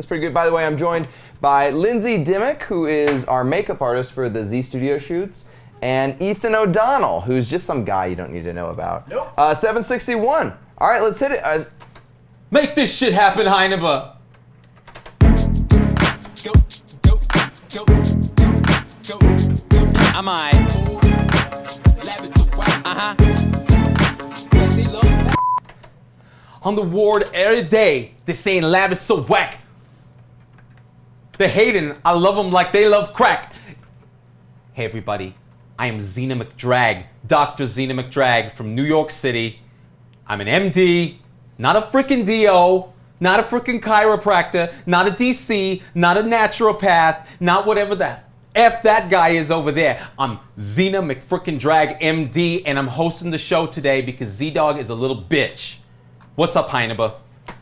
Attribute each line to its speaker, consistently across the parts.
Speaker 1: That's pretty good. By the way, I'm joined by Lindsay Dimmick, who is our makeup artist for the Z Studio shoots, and Ethan O'Donnell, who's just some guy you don't need to know about.
Speaker 2: Nope.
Speaker 1: 761. All right, let's hit it.
Speaker 3: Make this shit happen, Heineba.
Speaker 4: Go, go, go, go, go, go. I'm alright.
Speaker 3: On the ward every day, they saying lab is so whack. They hating, I love them like they love crack. Hey everybody, I am Zena McDrag, Dr. Zena McDrag from New York City. I'm an MD, not a freaking DO, not a freaking chiropractor, not a DC, not a naturopath, not whatever that F that guy is over there. I'm Zena McFrickin' MD, and I'm hosting the show today because Z-Dog is a little bitch. What's up, Heineba?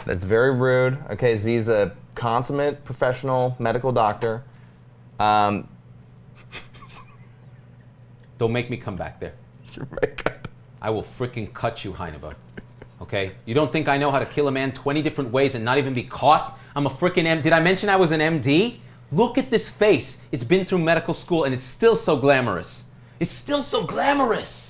Speaker 1: That's very rude. Okay, Z's a consummate professional medical doctor.
Speaker 3: Don't make me come back there. I will freaking cut you, Heineba. Okay? You don't think I know how to kill a man 20 different ways and not even be caught? I'm a freaking MD. Did I mention I was an MD? Look at this face. It's been through medical school and it's still so glamorous. It's still so glamorous.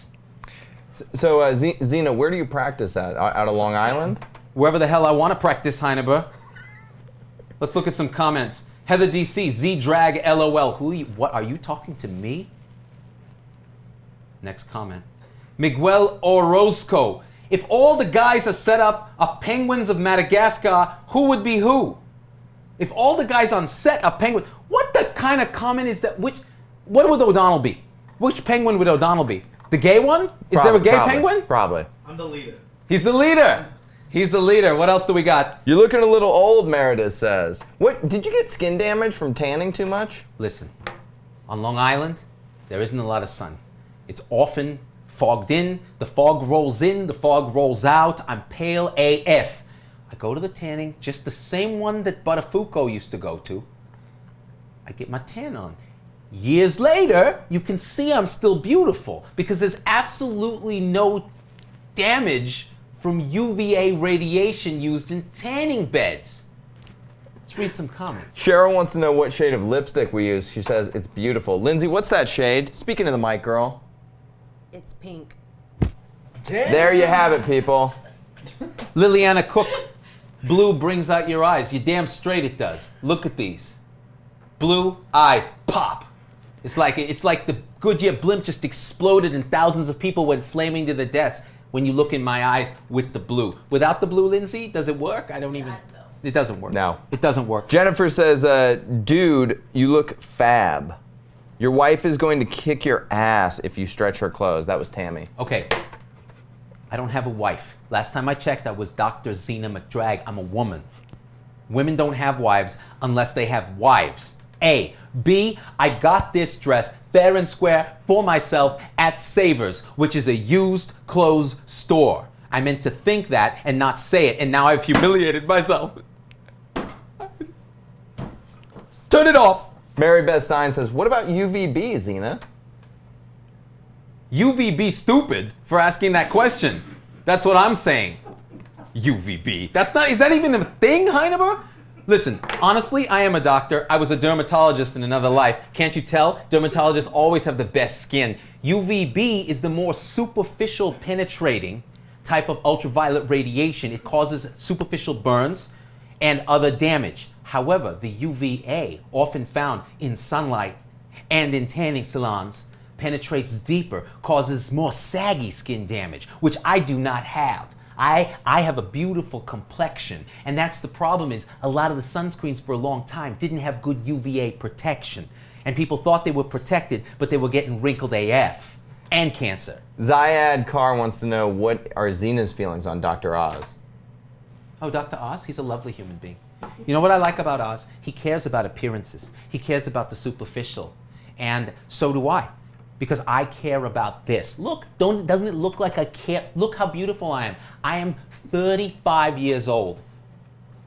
Speaker 1: So, Zena, where do you practice at? Out of Long Island?
Speaker 3: Wherever the hell I want to practice, Heineba. Let's look at some comments. Heather DC, Z-Drag LOL. What, are you talking to me? Next comment. Miguel Orozco. If all the guys are set up are penguins of Madagascar, who would be who? If all the guys on set are penguins, what the kind of comment is that? What would O'Donnell be? Which penguin would O'Donnell be? The gay one? Is there a gay penguin?
Speaker 1: Probably.
Speaker 2: I'm the leader.
Speaker 3: He's the leader. He's the leader. What else do we got?
Speaker 1: You're looking a little old, Meredith says. What, did you get skin damage from tanning too much?
Speaker 3: Listen, on Long Island, there isn't a lot of sun. It's often fogged in. The fog rolls in, the fog rolls out. I'm pale AF. I go to the tanning, just the same one that Buttafuoco used to go to. I get my tan on. Years later, you can see I'm still beautiful because there's absolutely no damage from UVA radiation used in tanning beds. Let's read some comments.
Speaker 1: Cheryl wants to know what shade of lipstick we use. She says it's beautiful. Lindsay, what's that shade? Speaking to the mic, girl.
Speaker 5: It's pink.
Speaker 2: Damn.
Speaker 1: There you have it, people.
Speaker 3: Liliana Cook, blue brings out your eyes. You're damn straight it does. Look at these. Blue eyes, pop. It's like the Goodyear blimp just exploded and thousands of people went flaming to their deaths when you look in my eyes with the blue. Without the blue, Lindsay, does it work? I don't even... It doesn't work.
Speaker 1: No.
Speaker 3: It doesn't work.
Speaker 1: Jennifer says, dude, you look fab. Your wife is going to kick your ass if you stretch her clothes. That was Tammy.
Speaker 3: Okay. I don't have a wife. Last time I checked, I was Dr. Zena McDrag. I'm a woman. Women don't have wives unless they have wives. A. B. I got this dress fair and square for myself at Savers, which is a used clothes store. I meant to think that and not say it, and now I've humiliated myself. Turn it off.
Speaker 1: Mary Beth Stein says, what about UVB, Zena?
Speaker 3: UVB stupid for asking that question. That's what I'm saying. UVB. Is that even a thing, Heineba? Listen, honestly, I am a doctor. I was a dermatologist in another life. Can't you tell? Dermatologists always have the best skin. UVB is the more superficial penetrating type of ultraviolet radiation. It causes superficial burns and other damage. However, the UVA, often found in sunlight and in tanning salons, penetrates deeper, causes more saggy skin damage, which I do not have. I have a beautiful complexion, and that's the problem is a lot of the sunscreens for a long time didn't have good UVA protection. And people thought they were protected, but they were getting wrinkled AF and cancer.
Speaker 1: Zyad Carr wants to know what are Zena's feelings on Dr. Oz.
Speaker 3: Oh, Dr. Oz? He's a lovely human being. You know what I like about Oz? He cares about appearances. He cares about the superficial. And so do I. Because I care about this. Look, doesn't it look like I care? Look how beautiful I am. I am 35 years old.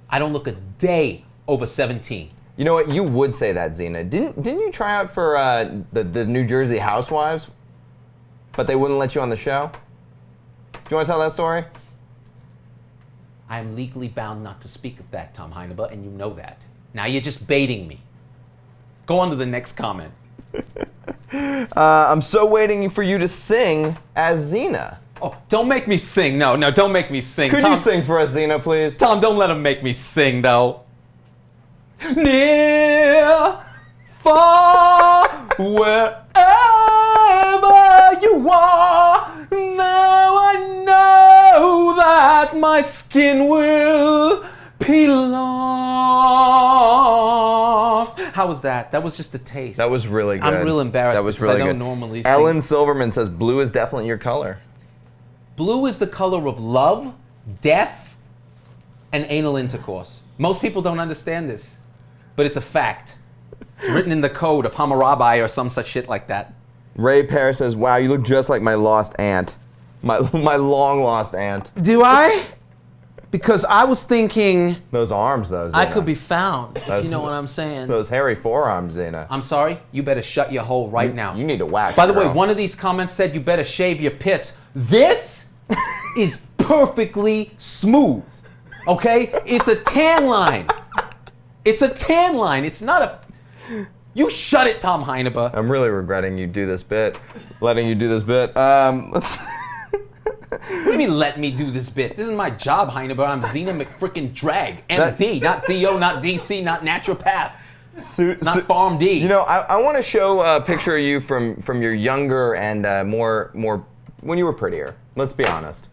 Speaker 3: I don't look a day over 17.
Speaker 1: You know what? You would say that, Xena. Didn't you try out for the New Jersey Housewives? But they wouldn't let you on the show? Do you want to tell that story?
Speaker 3: I am legally bound not to speak of that, Tom Heineber, and you know that. Now you're just baiting me. Go on to the next comment.
Speaker 1: I'm so waiting for you to sing as Xena.
Speaker 3: Oh, don't make me sing. No, don't make me sing.
Speaker 1: Could
Speaker 3: Tom,
Speaker 1: you sing for us, Xena, please?
Speaker 3: Tom, don't let him make me sing, though. Near, far, wherever you are, now I know that my skin will peel off. How was that? That was just a taste.
Speaker 1: That was really good.
Speaker 3: I'm real embarrassed
Speaker 1: That was
Speaker 3: because
Speaker 1: really
Speaker 3: I don't
Speaker 1: good.
Speaker 3: normally sing.
Speaker 1: Ellen Silverman says blue is definitely your color.
Speaker 3: Blue is the color of love, death, and anal intercourse. Most people don't understand this, but it's a fact. It's written in the code of Hammurabi or some such shit like that.
Speaker 1: Ray Pear says, wow, you look just like my lost aunt. My long lost aunt.
Speaker 3: Do I? Because I was thinking
Speaker 1: Those arms, though, Xena.
Speaker 3: I could be found, if
Speaker 1: Those-
Speaker 3: you know what I'm saying.
Speaker 1: Those hairy forearms, Xena.
Speaker 3: I'm sorry, you better shut your hole right now.
Speaker 1: You need to wax.
Speaker 3: By the way,
Speaker 1: girl.
Speaker 3: one of these comments said you better shave your pits. This is perfectly smooth, okay? It's a tan line. It's a tan line. It's not a... You shut it, Tom Heineber.
Speaker 1: I'm really regretting you do this bit. Letting you do this bit. Let's...
Speaker 3: What do you mean, let me do this bit? This is my job, Heineber. I'm Zena McDrag. MD, not DO, not DC, not naturopath, not Farm D.
Speaker 1: You know, I want to show a picture of you from your younger and more when you were prettier. Let's be honest.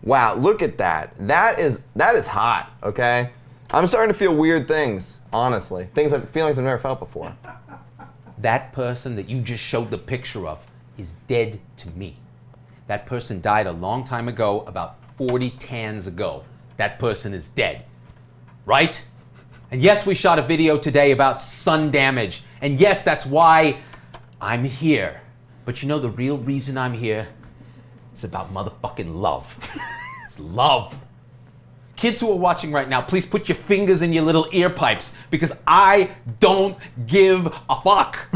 Speaker 1: Wow, look at that. That is hot. Okay, I'm starting to feel weird things. Honestly, feelings I've never felt before.
Speaker 3: That person that you just showed the picture of is dead to me. That person died a long time ago, about 40 tans ago. That person is dead, right? And yes, we shot a video today about sun damage. And yes, that's why I'm here. But you know the real reason I'm here? It's about motherfucking love. It's love. Kids who are watching right now, please put your fingers in your little ear pipes because I don't give a fuck.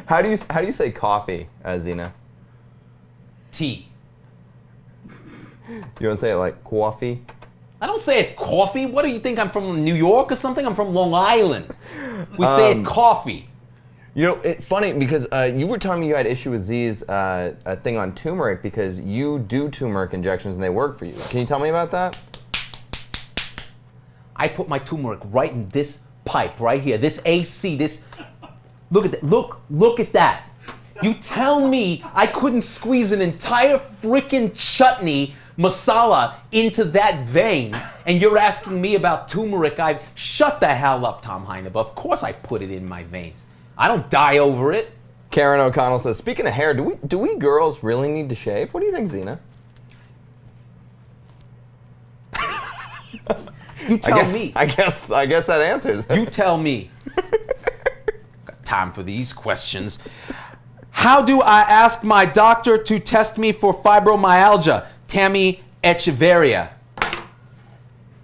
Speaker 1: How do you say coffee, Xena?
Speaker 3: Tea.
Speaker 1: You want to say it like coffee?
Speaker 3: I don't say it coffee. What do you think? I'm from New York or something? I'm from Long Island. We say it coffee.
Speaker 1: You know, it's funny because you were telling me you had issue with Z's a thing on turmeric because you do turmeric injections and they work for you. Can you tell me about that?
Speaker 3: I put my turmeric right in this pipe right here. This AC, this... Look at that. Look at that. You tell me I couldn't squeeze an entire freaking chutney masala into that vein, and you're asking me about turmeric. Shut the hell up, Tom Heineber. Of course I put it in my veins. I don't die over it.
Speaker 1: Karen O'Connell says, speaking of hair, do we girls really need to shave? What do you think, Xena?
Speaker 3: You tell me.
Speaker 1: I guess that answers it.
Speaker 3: You tell me. Got time for these questions. How do I ask my doctor to test me for fibromyalgia? Tammy Echeverria.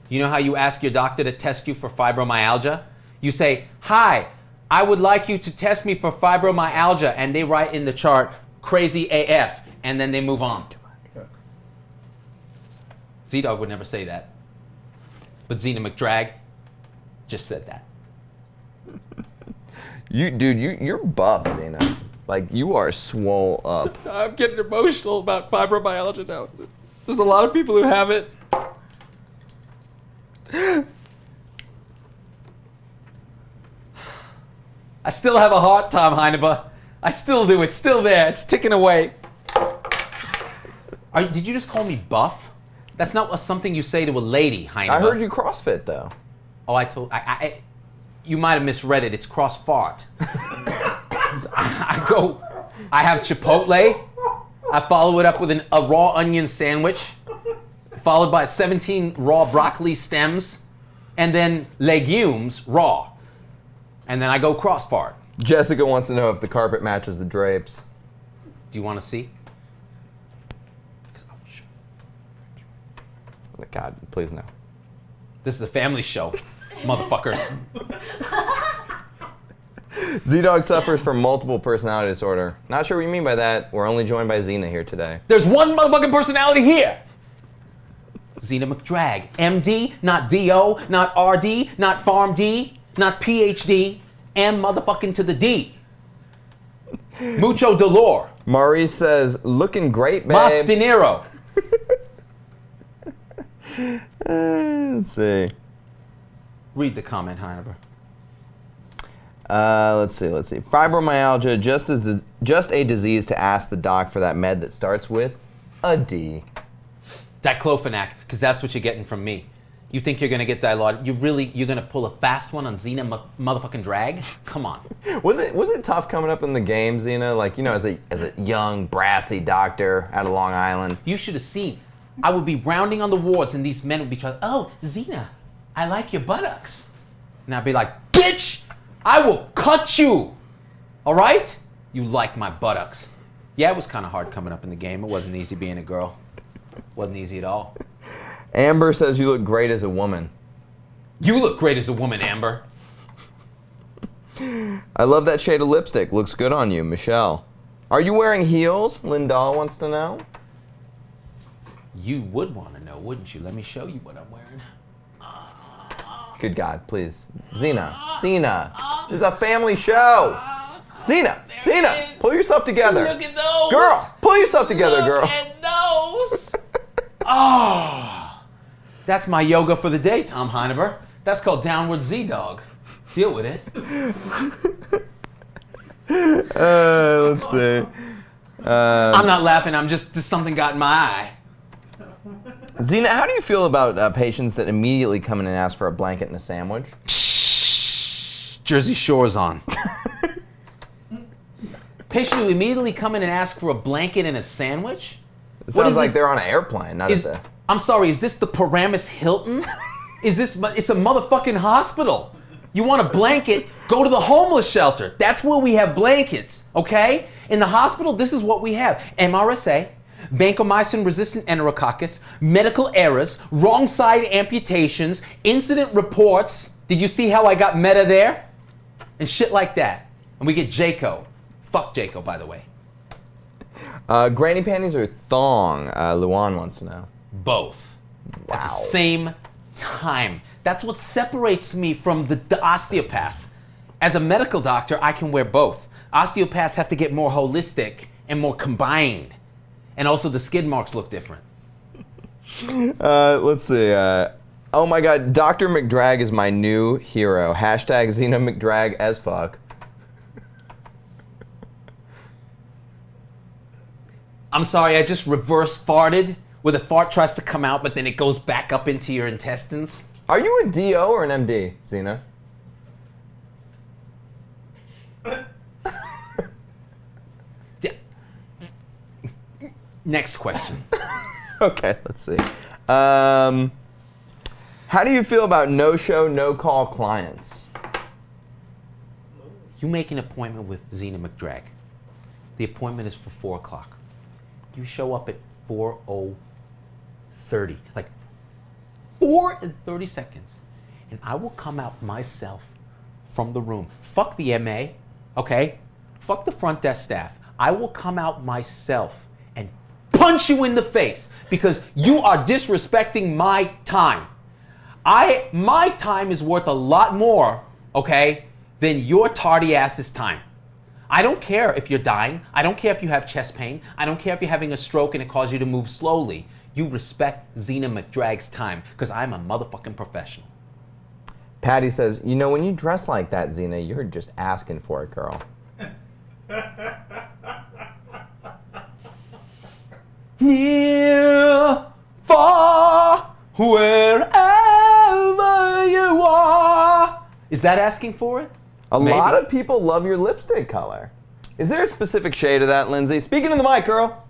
Speaker 3: You know how you ask your doctor to test you for fibromyalgia? You say, hi, I would like you to test me for fibromyalgia, and they write in the chart, crazy AF, and then they move on. Z-Dog would never say that. But Zena McDrag just said that.
Speaker 1: You're buff, Xena. Like, you are swole up.
Speaker 3: I'm getting emotional about fibromyalgia now. There's a lot of people who have it. I still have a heart, Tom Heineber. I still do. It's still there. It's ticking away. Did you just call me buff? That's not something you say to a lady, Heineber.
Speaker 1: I heard you CrossFit, though.
Speaker 3: Oh, you might have misread it. It's cross fart. I have Chipotle. I follow it up with a raw onion sandwich, followed by 17 raw broccoli stems, and then legumes raw. And then I go cross fart.
Speaker 1: Jessica wants to know if the carpet matches the drapes.
Speaker 3: Do you want to see?
Speaker 1: God, please no.
Speaker 3: This is a family show, motherfuckers.
Speaker 1: Z-Dog suffers from multiple personality disorder. Not sure what you mean by that. We're only joined by Xena here today.
Speaker 3: There's one motherfucking personality here. Zena McDrag. MD, not DO, not RD, not PharmD, not PhD, M motherfucking to the D. Mucho dolor.
Speaker 1: Maurice says, looking great, babe.
Speaker 3: Mas dinero.
Speaker 1: Let's see.
Speaker 3: Read the comment, Heineber.
Speaker 1: Let's see. Fibromyalgia, just a disease to ask the doc for that med that starts with a D.
Speaker 3: Diclofenac, because that's what you're getting from me. You think you're gonna get dilaudid? You're gonna pull a fast one on Zena motherfucking drag? Come on.
Speaker 1: Was it tough coming up in the game, Xena? Like, you know, as a young, brassy doctor out of Long Island.
Speaker 3: You should have seen. I would be rounding on the wards and these men would be trying, oh, Xena, I like your buttocks. And I'd be like, bitch, I will cut you. All right? You like my buttocks. Yeah, it was kind of hard coming up in the game. It wasn't easy being a girl. Wasn't easy at all.
Speaker 1: Amber says you look great as a woman.
Speaker 3: You look great as a woman, Amber.
Speaker 1: I love that shade of lipstick. Looks good on you, Michelle. Are you wearing heels? Lindahl wants to know.
Speaker 3: You would want to know, wouldn't you? Let me show you what I'm wearing.
Speaker 1: Good God, please. Xena. This is a family show. Xena, pull yourself together.
Speaker 3: Look at those.
Speaker 1: Girl, pull yourself together, girl.
Speaker 3: Look at those. Oh, that's my yoga for the day, Tom Heineber. That's called Downward Z-Dog. Deal with it.
Speaker 1: Let's see.
Speaker 3: I'm not laughing. I'm just something got in my eye.
Speaker 1: Xena, how do you feel about patients that immediately come in and ask for a blanket and a sandwich?
Speaker 3: Jersey Shore's on. Patient who immediately come in and ask for a blanket and a sandwich?
Speaker 1: It sounds like they're on an airplane, not at the...
Speaker 3: I'm sorry, is this the Paramus Hilton? It's a motherfucking hospital. You want a blanket, go to the homeless shelter. That's where we have blankets, okay? In the hospital, this is what we have. MRSA, vancomycin-resistant enterococcus, medical errors, wrong side amputations, incident reports. Did you see how I got meta there? And shit like that. And we get Jaco. Fuck Jaco, by the way.
Speaker 1: Granny panties or thong? Luan wants to know.
Speaker 3: Both.
Speaker 1: Wow.
Speaker 3: At the same time. That's what separates me from the osteopaths. As a medical doctor, I can wear both. Osteopaths have to get more holistic and more combined. And also the skid marks look different.
Speaker 1: Let's see. Oh my God, Dr. McDrag is my new hero. Hashtag Zena McDrag as fuck.
Speaker 3: I'm sorry, I just reverse farted, where the fart tries to come out, but then it goes back up into your intestines.
Speaker 1: Are you a DO or an MD, Xena?
Speaker 3: Yeah. Next question.
Speaker 1: Okay, let's see. How do you feel about no-show, no-call clients?
Speaker 3: You make an appointment with Zena McDrag. The appointment is for 4 o'clock. You show up at 4:30, like 4 and 30 seconds, and I will come out myself from the room. Fuck the MA, okay? Fuck the front desk staff. I will come out myself and punch you in the face because you are disrespecting my time. My time is worth a lot more, okay, than your tardy ass's time. I don't care if you're dying. I don't care if you have chest pain. I don't care if you're having a stroke and it causes you to move slowly. You respect Zena McDrag's time because I'm a motherfucking professional.
Speaker 1: Patty says, you know, when you dress like that, Xena, you're just asking for it, girl.
Speaker 3: Near, far, wherever you are. Is that asking for it?
Speaker 1: A
Speaker 3: Maybe.
Speaker 1: lot of people love your lipstick color. Is there a specific shade of that, Lindsay? Speaking to the mic, girl.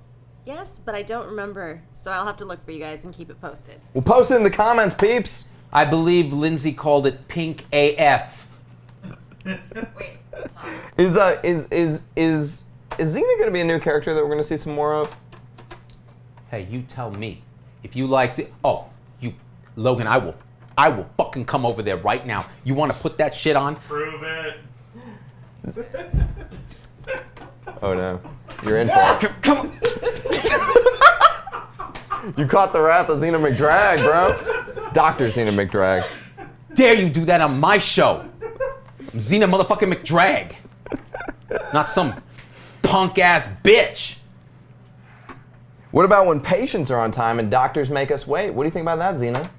Speaker 5: Yes, but I don't remember, so I'll have to look for you guys and keep it posted.
Speaker 1: We'll post it in the comments, peeps.
Speaker 3: I believe Lindsay called it pink AF.
Speaker 5: Wait, Tom.
Speaker 1: Is Xena gonna be a new character that we're gonna see some more of?
Speaker 3: Hey, you tell me. If you like it, Logan, I will fucking come over there right now. You want to put that shit on?
Speaker 2: Prove it.
Speaker 1: Oh no, you're in for it.
Speaker 3: Come on.
Speaker 1: You caught the wrath of Zena McDrag, bro. Dr. Zena McDrag.
Speaker 3: Dare you do that on my show? I'm Zena motherfucking McDrag. Not some punk ass bitch.
Speaker 1: What about when patients are on time and doctors make us wait? What do you think about that, Zena?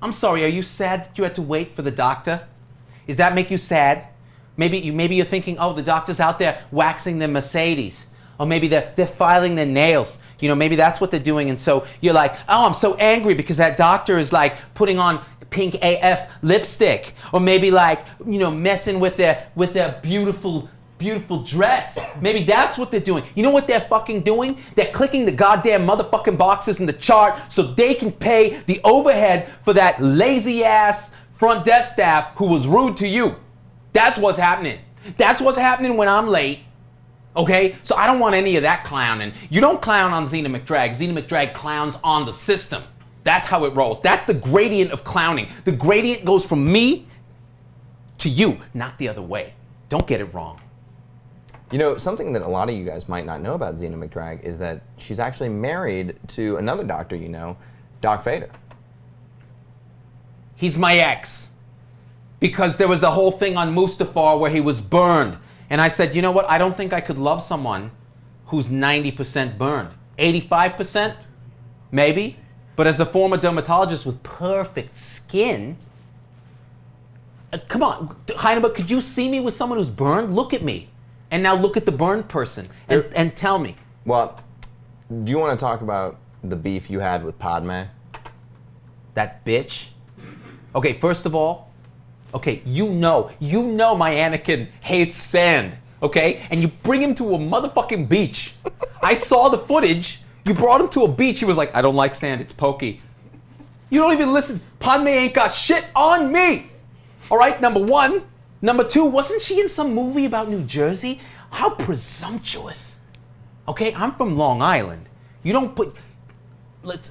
Speaker 3: I'm sorry, are you sad that you had to wait for the doctor? Does that make you sad? Maybe you're thinking, oh, the doctor's out there waxing their Mercedes. Or maybe they're filing their nails. You know, maybe that's what they're doing. And so you're like, oh, I'm so angry because that doctor is like putting on pink AF lipstick. Or maybe like, you know, messing with their beautiful dress. Maybe that's what they're doing. You know what they're fucking doing? They're clicking the goddamn motherfucking boxes in the chart so they can pay the overhead for that lazy ass front desk staff who was rude to you. That's what's happening. That's what's happening when I'm late. Okay? So I don't want any of that clowning. You don't clown on Zena McDrag. Zena McDrag clowns on the system. That's how it rolls. That's the gradient of clowning. The gradient goes from me to you, not the other way. Don't get it wrong.
Speaker 1: You know, something that a lot of you guys might not know about Zena McDrag is that she's actually married to another doctor you know, Doc Vader.
Speaker 3: He's my ex. Because there was the whole thing on Mustafar where he was burned. And I said, you know what? I don't think I could love someone who's 90% burned. 85%? Maybe. But as a former dermatologist with perfect skin, come on, Heineberg, could you see me with someone who's burned? Look at me. And now look at the burned person and tell me.
Speaker 1: Well, do you want to talk about the beef you had with Padme?
Speaker 3: That bitch? Okay, first of all, okay, you know my Anakin hates sand, okay? And you bring him to a motherfucking beach. I saw the footage. You brought him to a beach. He was like, I don't like sand, it's pokey. You don't even listen. Padme ain't got shit on me. All right, number one. Number two, wasn't she in some movie about New Jersey? How presumptuous. Okay, I'm from Long Island. You don't put... Let's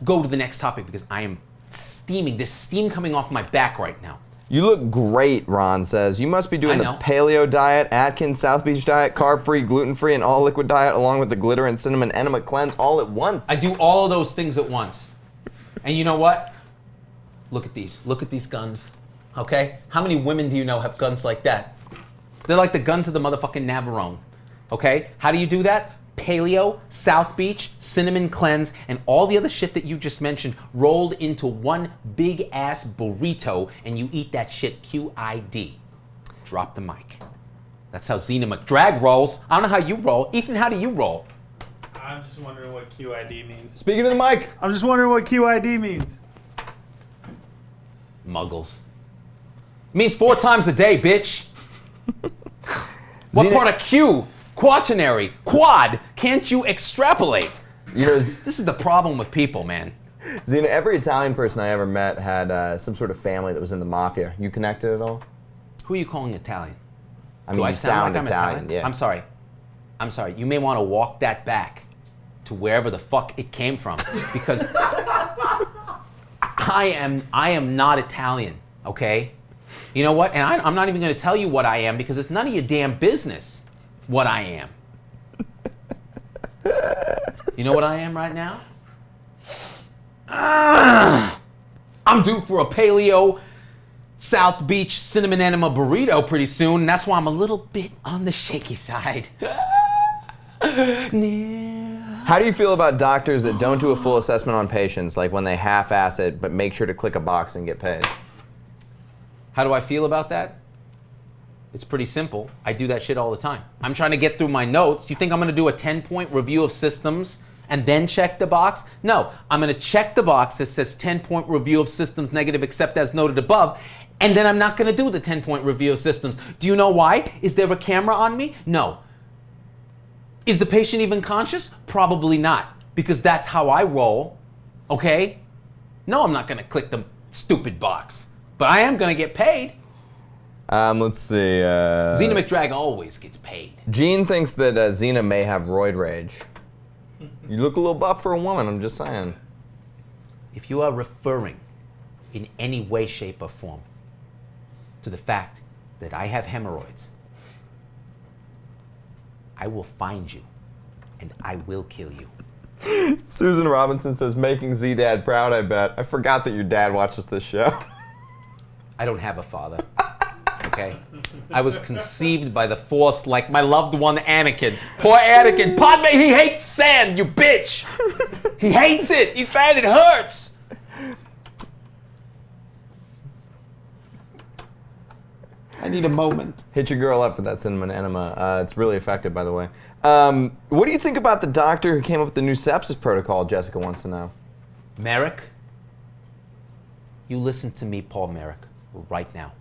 Speaker 3: go to the next topic because I am steaming. There's steam coming off my back right now.
Speaker 1: You look great, Ron says. You must be doing the paleo diet, Atkins, South Beach diet, carb-free, gluten-free, and all-liquid diet, along with the glitter and cinnamon enema cleanse all at once.
Speaker 3: I do all of those things at once. And you know what? Look at these. Look at these guns. Okay? How many women do you know have guns like that? They're like the guns of the motherfucking Navarone. Okay? How do you do that? Paleo, South Beach, cinnamon cleanse, and all the other shit that you just mentioned rolled into one big ass burrito, and you eat that shit QID. Drop the mic. That's how Zena McDrag rolls. I don't know how you roll. Ethan, how do you roll?
Speaker 2: I'm just wondering what QID means.
Speaker 1: Speaking to the mic.
Speaker 2: I'm just wondering what QID means.
Speaker 3: Muggles. It means 4 times a day, bitch. What part of Q? Quaternary, quad, can't you extrapolate?
Speaker 1: You know,
Speaker 3: this is the problem with people, man.
Speaker 1: Zena, every Italian person I ever met had some sort of family that was in the mafia. You connected at all?
Speaker 3: Who are you calling Italian?
Speaker 1: I mean,
Speaker 3: Do I
Speaker 1: you
Speaker 3: sound like I'm
Speaker 1: Italian, yeah.
Speaker 3: I'm sorry. You may want to walk that back to wherever the fuck it came from, because I am not Italian, okay? You know what? And I'm not even going to tell you what I am because it's none of your damn business what I am. You know what I am right now? I'm due for a paleo South Beach cinnamon enema burrito pretty soon, and that's why I'm a little bit on the shaky side.
Speaker 1: How do you feel about doctors that don't do a full assessment on patients, like when they half-ass it but make sure to click a box and get paid?
Speaker 3: How do I feel about that? It's pretty simple. I do that shit all the time. I'm trying to get through my notes. You think I'm going to do a 10-point review of systems and then check the box? No, I'm going to check the box that says 10-point review of systems negative except as noted above, and then I'm not going to do the 10-point review of systems. Do you know why? Is there a camera on me? No. Is the patient even conscious? Probably not, because that's how I roll, okay? No, I'm not going to click the stupid box, but I am going to get paid.
Speaker 1: Let's see.
Speaker 3: Zena McDrag always gets paid.
Speaker 1: Gene thinks that Xena may have roid rage. You look a little buff for a woman, I'm just saying.
Speaker 3: If you are referring in any way, shape, or form to the fact that I have hemorrhoids, I will find you and I will kill you.
Speaker 1: Susan Robinson says, making Z-Dad proud, I bet. I forgot that your dad watches this show.
Speaker 3: I don't have a father. Okay? I was conceived by the Force like my loved one Anakin. Poor Anakin. Padme, he hates sand, you bitch! He hates it! He said it hurts! I need a moment.
Speaker 1: Hit your girl up for that cinnamon enema. It's really effective, by the way. What do you think about the doctor who came up with the new sepsis protocol? Jessica wants to know.
Speaker 3: Merrick, you listen to me, Paul Merrick, right now.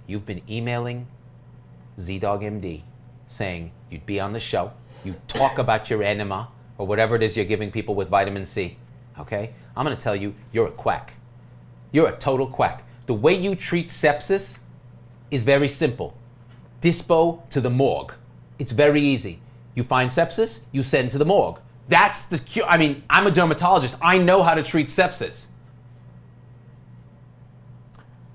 Speaker 3: You've been emailing ZDoggMD saying you'd be on the show, you'd talk about your enema or whatever it is you're giving people with vitamin C. Okay? I'm going to tell you, you're a quack. You're a total quack. The way you treat sepsis is very simple. Dispo to the morgue. It's very easy. You find sepsis, you send to the morgue. That's the cure. I mean, I'm a dermatologist. I know how to treat sepsis.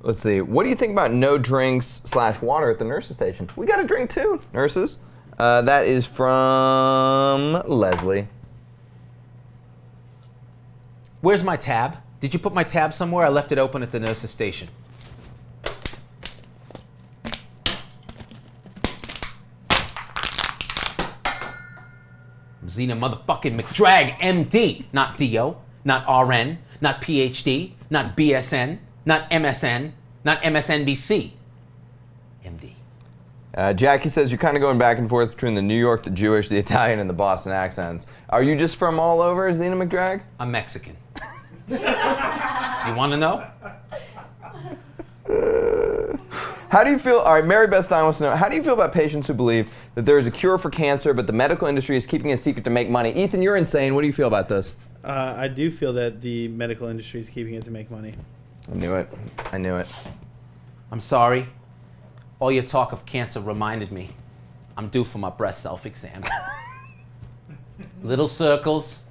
Speaker 1: Let's see. What do you think about no drinks / water at the nurses station? We got a drink too, nurses. That is from Leslie.
Speaker 3: Where's my tab? Did you put my tab somewhere? I left it open at the nurses station. Zena motherfucking McDrag, MD, not DO, not RN, not PhD, not BSN, not MSN, not MSNBC. MD.
Speaker 1: Jackie says you're kind of going back and forth between the New York, the Jewish, the Italian, and the Boston accents. Are you just from all over, Zena McDrag?
Speaker 3: I'm Mexican. You want to know?
Speaker 1: How do you feel? All right, Mary Beth Stein wants to know, how do you feel about patients who believe that there is a cure for cancer, but the medical industry is keeping it a secret to make money? Ethan, you're insane. What do you feel about this?
Speaker 2: I do feel that the medical industry is keeping it to make money.
Speaker 1: I knew it. I knew it.
Speaker 3: I'm sorry. All your talk of cancer reminded me. I'm due for my breast self-exam. Little circles,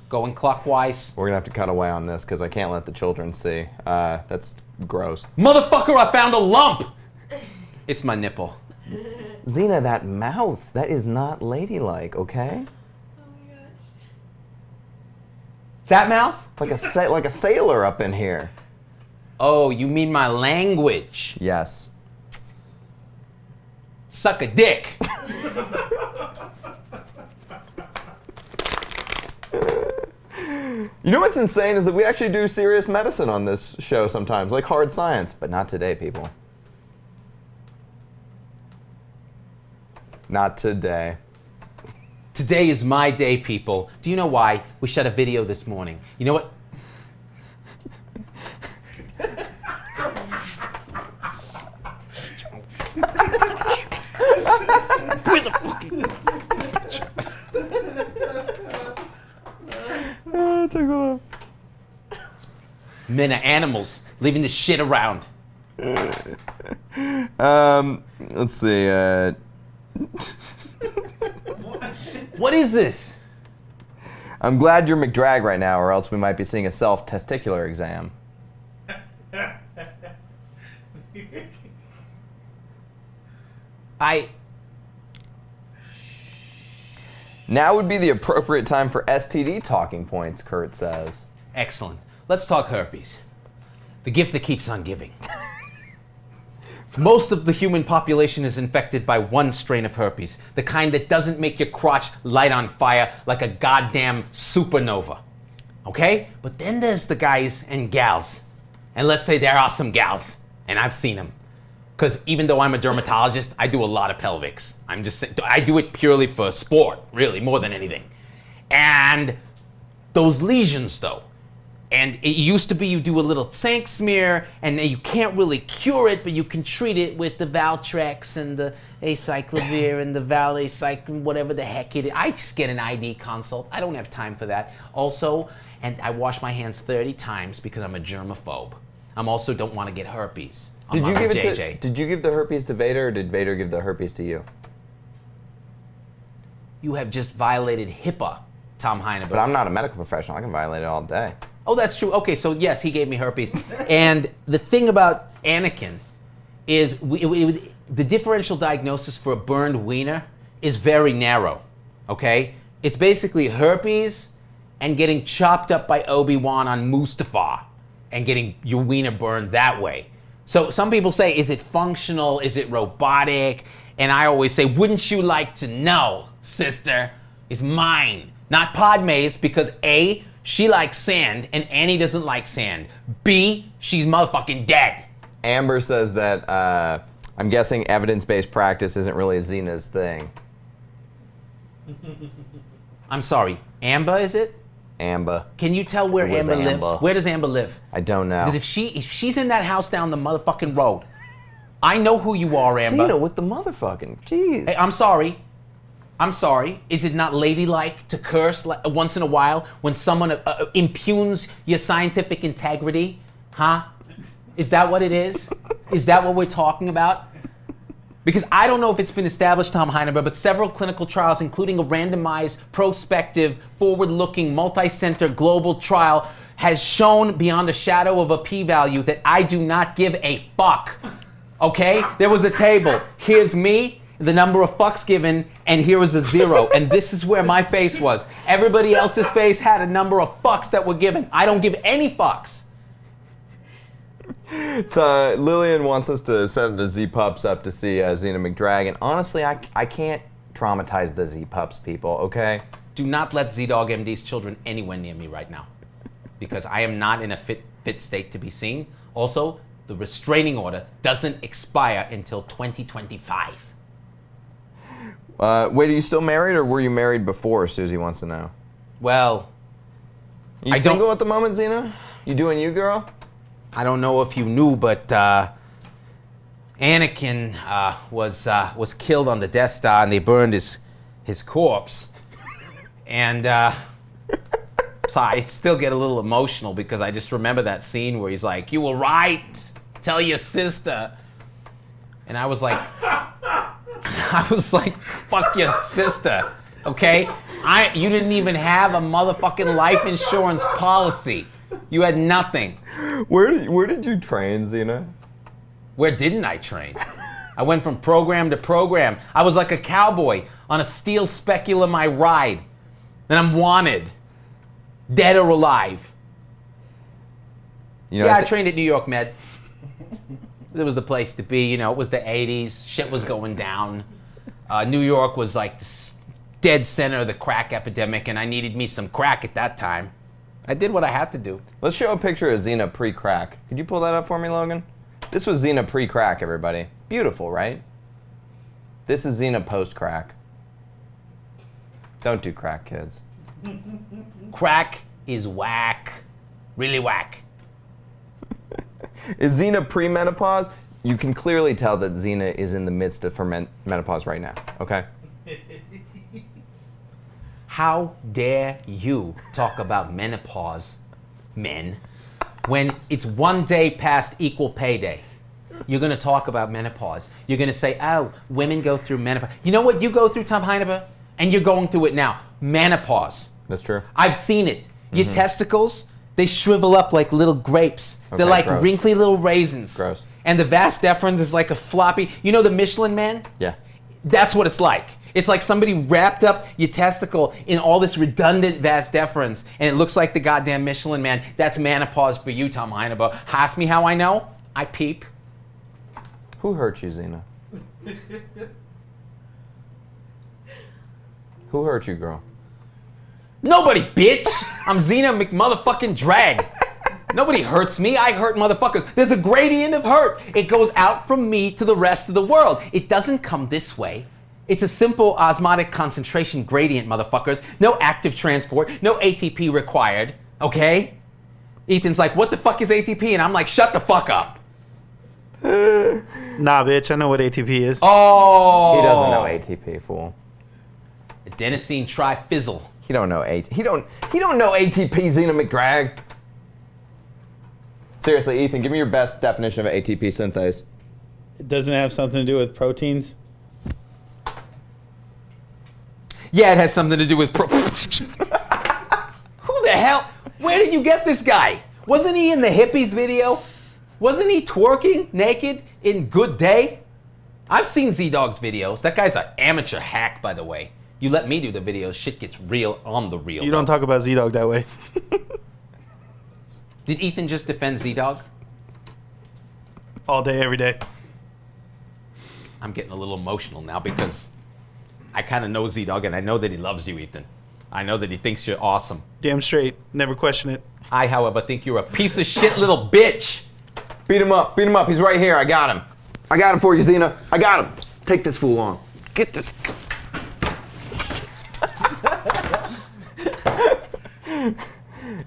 Speaker 3: going clockwise.
Speaker 1: We're going to have to cut away on this because I can't let the children see. That's gross.
Speaker 3: Motherfucker, I found a lump! It's my nipple.
Speaker 1: Xena, that mouth, that is not ladylike, okay?
Speaker 3: That mouth?
Speaker 1: Like a sailor up in here.
Speaker 3: Oh, you mean my language?
Speaker 1: Yes.
Speaker 3: Suck a dick.
Speaker 1: You know what's insane is that we actually do serious medicine on this show sometimes, like hard science, but not today, people. Not today.
Speaker 3: Today is my day, people. Do you know why? We shot a video this morning. You know what? Where the fucking...
Speaker 1: Take that off.
Speaker 3: Men are animals, leaving this shit around.
Speaker 1: Let's see.
Speaker 3: What is this?
Speaker 1: I'm glad you're McDrag right now, or else we might be seeing a self-testicular exam. Now would be the appropriate time for STD talking points, Kurt says.
Speaker 3: Excellent. Let's talk herpes. The gift that keeps on giving. Most of the human population is infected by one strain of herpes, the kind that doesn't make your crotch light on fire like a goddamn supernova. Okay? But then there's the guys and gals. And let's say there are some gals, and I've seen them. Because even though I'm a dermatologist, I do a lot of pelvics. I'm just saying, I do it purely for sport, really, more than anything. And those lesions, though, and it used to be you do a little tank smear, and you can't really cure it, but you can treat it with the Valtrex and the acyclovir and the Valacyclovir, whatever the heck it is. I just get an ID consult. I don't have time for that. Also, and I wash my hands 30 times because I'm a germaphobe. I'm also don't want to get herpes.
Speaker 1: Did you give the herpes to Vader, or did Vader give the herpes to you?
Speaker 3: You have just violated HIPAA, Tom Heineberg.
Speaker 1: But I'm not a medical professional. I can violate it all day.
Speaker 3: Oh, that's true. Okay, so yes, he gave me herpes. And the thing about Anakin is the differential diagnosis for a burned wiener is very narrow, okay? It's basically herpes and getting chopped up by Obi-Wan on Mustafar and getting your wiener burned that way. So some people say, is it functional? Is it robotic? And I always say, wouldn't you like to know, sister? Is mine, not Padme's, because A, she likes sand and Annie doesn't like sand. B, she's motherfucking dead.
Speaker 1: Amber says that I'm guessing evidence-based practice isn't really Xena's thing.
Speaker 3: I'm sorry, Amber, is it?
Speaker 1: Amber.
Speaker 3: Can you tell where
Speaker 1: It was
Speaker 3: Amber lives?
Speaker 1: Amber.
Speaker 3: Where does Amber live?
Speaker 1: I don't know.
Speaker 3: Because if she's in that house down the motherfucking road, I know who you are, Amber.
Speaker 1: Xena with the motherfucking, jeez.
Speaker 3: Hey, I'm sorry. I'm sorry. Is it not ladylike to curse once in a while when someone impugns your scientific integrity? Huh? Is that what it is? Is that what we're talking about? Because I don't know if it's been established, Tom Heineberg, but several clinical trials, including a randomized, prospective, forward-looking, multi-center global trial, has shown beyond a shadow of a p-value that I do not give a fuck. Okay? There was a table. Here's me, the number of fucks given, and here was a 0. And this is where my face was. Everybody else's face had a number of fucks that were given. I don't give any fucks.
Speaker 1: So Lillian wants us to send the Z-Pups up to see Zena McDrag, and honestly, I can't traumatize the Z-Pups people, okay?
Speaker 3: Do not let Z-Dog MD's children anywhere near me right now, because I am not in a fit state to be seen. Also, the restraining order doesn't expire until 2025.
Speaker 1: Wait, are you still married, or were you married before? Susie wants to know.
Speaker 3: Well,
Speaker 1: You single at the moment, Xena? You doing you, girl?
Speaker 3: I don't know if you knew, but Anakin was killed on the Death Star, and they burned his corpse. And so I still get a little emotional because I just remember that scene where he's like, "You were right. Tell your sister." And I was like, "Fuck your sister, okay? You didn't even have a motherfucking life insurance policy. You had nothing."
Speaker 1: Where did you train, Xena?
Speaker 3: Where didn't I train? I went from program to program. I was like a cowboy on a steel speculum I ride. And I'm wanted, dead or alive.
Speaker 1: You know,
Speaker 3: Yeah, I trained at New York Med. It was the place to be, you know, it was the 80s. Shit was going down. New York was like the dead center of the crack epidemic, and I needed me some crack at that time. I did what I had to do.
Speaker 1: Let's show a picture of Xena pre-crack. Could you pull that up for me, Logan? This was Xena pre-crack, everybody. Beautiful, right? This is Xena post-crack. Don't do crack, kids.
Speaker 3: Crack is whack. Really whack.
Speaker 1: Is Xena pre-menopause? You can clearly tell that Xena is in the midst of her menopause right now, okay?
Speaker 3: How dare you talk about menopause, men, when it's one day past equal pay day? You're going to talk about menopause. You're going to say, oh, women go through menopause. You know what you go through, Tom Heineberg? And you're going through it now. Menopause.
Speaker 1: That's true.
Speaker 3: I've seen it. Your testicles, they shrivel up like little grapes. They're
Speaker 1: Okay,
Speaker 3: like
Speaker 1: gross.
Speaker 3: wrinkly little raisins.
Speaker 1: Gross.
Speaker 3: And the vas deferens is like a floppy. You know the Michelin Man?
Speaker 1: Yeah.
Speaker 3: That's what it's like. It's like somebody wrapped up your testicle in all this redundant vas deferens, and it looks like the goddamn Michelin Man. That's menopause for you, Tom Heineberg. Ask me how I know? I peep.
Speaker 1: Who hurt you, Xena? Who hurt you, girl?
Speaker 3: Nobody, bitch! I'm Zena McMotherfucking-Drag. Nobody hurts me. I hurt motherfuckers. There's a gradient of hurt. It goes out from me to the rest of the world. It doesn't come this way. It's a simple osmotic concentration gradient, motherfuckers. No active transport, no ATP required, okay? Ethan's like, what the fuck is ATP? And I'm like, shut the fuck up.
Speaker 2: Nah, bitch, I know what ATP is.
Speaker 3: Oh!
Speaker 1: He doesn't know ATP, fool.
Speaker 3: Adenosine trifizzle.
Speaker 1: He don't know He don't know ATP, Zena McDrag. Seriously, Ethan, give me your best definition of ATP synthase.
Speaker 2: It doesn't have something to do with proteins.
Speaker 3: Yeah, it has something to do with Who the hell? Where did you get this guy? Wasn't he in the hippies video? Wasn't he twerking naked in Good Day? I've seen Z-Dog's videos. That guy's an amateur hack, by the way. You let me do the videos, shit gets real on the real.
Speaker 2: You don't talk about Z-Dog that way.
Speaker 3: Did Ethan just defend Z-Dog?
Speaker 2: All day, every day.
Speaker 3: I'm getting a little emotional now because I kind of know Z-Dog and I know that he loves you, Ethan. I know that he thinks you're awesome.
Speaker 2: Damn straight. Never question it.
Speaker 3: I, however, think you're a piece of shit little bitch.
Speaker 1: Beat him up. Beat him up. He's right here. I got him. I got him for you, Xena. I got him. Take this fool on. Get this.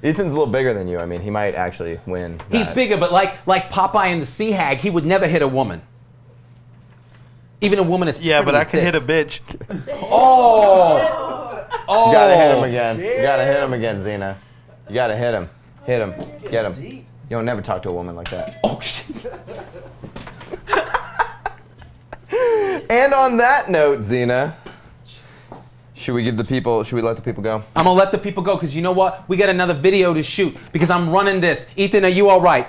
Speaker 1: Ethan's a little bigger than you. I mean, he might actually win.
Speaker 3: He's bigger, but like Popeye and the Sea Hag, he would never hit a woman. Even a woman as pretty
Speaker 2: Yeah, but I
Speaker 3: as
Speaker 2: can hit a
Speaker 3: this.
Speaker 2: bitch.
Speaker 3: Oh! Oh!
Speaker 1: You gotta hit him again. You gotta hit him again, Xena. You gotta hit him. Hit him. Get him. You don't never talk to a woman like that.
Speaker 3: Oh, shit.
Speaker 1: And on that note, Xena, should we let the people go?
Speaker 3: I'm gonna let the people go because you know what? We got another video to shoot because I'm running this. Ethan, are you all right?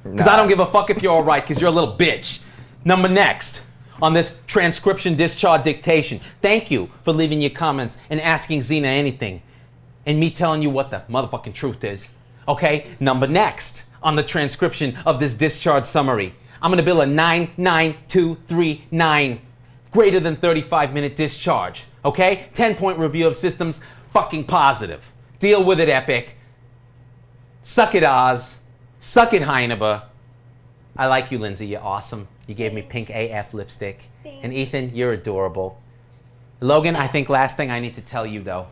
Speaker 3: Because I don't give a fuck if you're all right because you're a little bitch. Number next on this transcription discharge dictation. Thank you for leaving your comments and asking Xena anything and me telling you what the motherfucking truth is. Okay? Number next on the transcription of this discharge summary. I'm gonna bill a 99239 greater than 35-minute discharge. Okay? 10-point review of systems, fucking positive. Deal with it, Epic. Suck it, Oz. Suck it, Heineba. I like you, Lindsay. You're awesome. You gave me pink AF lipstick.
Speaker 5: Thanks.
Speaker 3: And Ethan, you're adorable. Logan, I think last thing I need to tell you, though.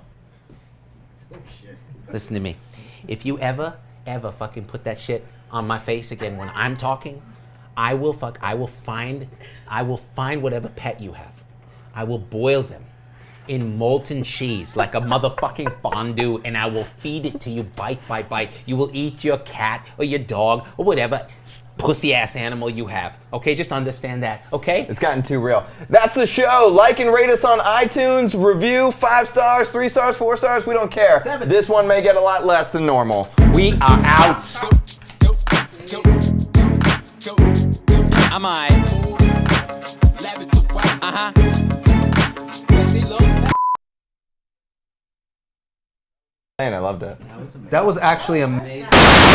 Speaker 3: Listen to me. If you ever fucking put that shit on my face again when I'm talking, I will find whatever pet you have. I will boil them in molten cheese like a motherfucking fondue, and I will feed it to you bite by bite. You will eat your cat or your dog or whatever pussy ass animal you have. Okay, just understand that. Okay?
Speaker 1: It's gotten too real. That's the show. Like and rate us on iTunes. Review 5 stars, 3 stars, 4 stars. We don't care.
Speaker 3: 7.
Speaker 1: This one may get a lot less than normal.
Speaker 3: We are out.
Speaker 4: I'm alright. Uh-huh.
Speaker 1: And I loved it.
Speaker 3: That was actually amazing.